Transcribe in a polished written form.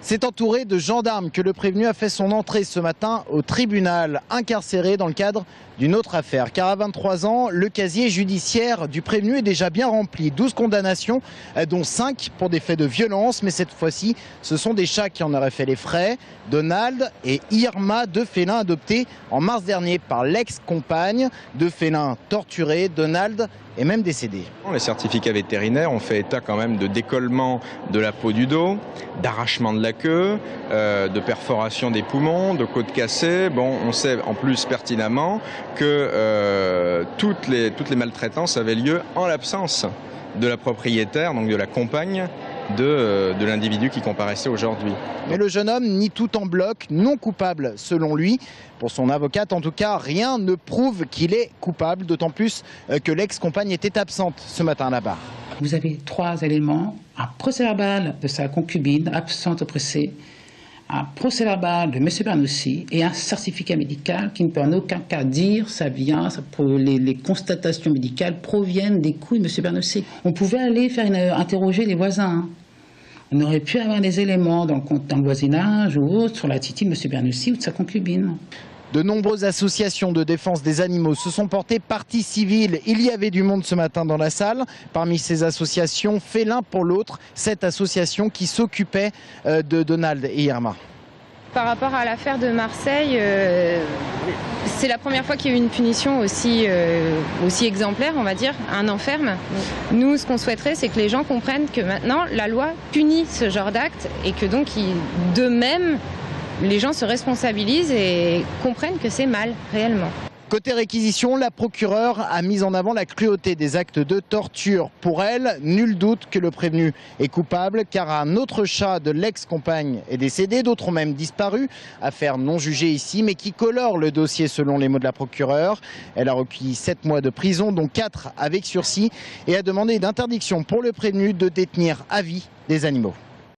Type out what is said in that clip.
C'est entouré de gendarmes que le prévenu a fait son entrée ce matin au tribunal, incarcéré dans le cadre d'une autre affaire. Car à 23 ans, le casier judiciaire du prévenu est déjà bien rempli. 12 condamnations, dont 5 pour des faits de violence. Mais cette fois-ci, ce sont des chats qui en auraient fait les frais. Donald et Irma, deux félins adoptés en mars dernier par l'ex-compagne. Deux félins torturés, Donald est même décédé. Les certificats vétérinaires ont fait état quand même de décollement de la peau du dos, d'arrachement de la queue, de perforation des poumons, de côtes cassées. Bon, on sait en plus pertinemment que toutes les maltraitances avaient lieu en l'absence de la propriétaire, donc de la compagne de l'individu qui comparaissait aujourd'hui. Mais le jeune homme nie tout en bloc, non coupable selon lui. Pour son avocate, en tout cas, rien ne prouve qu'il est coupable, d'autant plus que l'ex-compagne était absente ce matin à la barre. Vous avez 3 éléments: un procès-verbal de sa concubine absente au procès, un procès-verbal de M. Bernoussi et un certificat médical qui ne peut en aucun cas dire ça vient, les constatations médicales proviennent des coups de M. Bernoussi. On pouvait aller interroger les voisins. On aurait pu avoir des éléments dans le voisinage ou autre sur l'attitude de M. Bernoussi ou de sa concubine. De nombreuses associations de défense des animaux se sont portées partie civile. Il y avait du monde ce matin dans la salle. Parmi ces associations, Félin pour l'autre, cette association qui s'occupait de Donald et Irma. Par rapport à l'affaire de Marseille, c'est la première fois qu'il y a eu une punition aussi exemplaire, on va dire, un enferme. Nous, ce qu'on souhaiterait, c'est que les gens comprennent que maintenant, la loi punit ce genre d'acte et que donc, d'eux-mêmes, les gens se responsabilisent et comprennent que c'est mal, réellement. Côté réquisition, la procureure a mis en avant la cruauté des actes de torture. Pour elle, nul doute que le prévenu est coupable, car un autre chat de l'ex-compagne est décédé, d'autres ont même disparu. Affaire non jugée ici, mais qui colore le dossier selon les mots de la procureure. Elle a requis 7 mois de prison, dont 4 avec sursis, et a demandé une interdiction pour le prévenu de détenir à vie des animaux.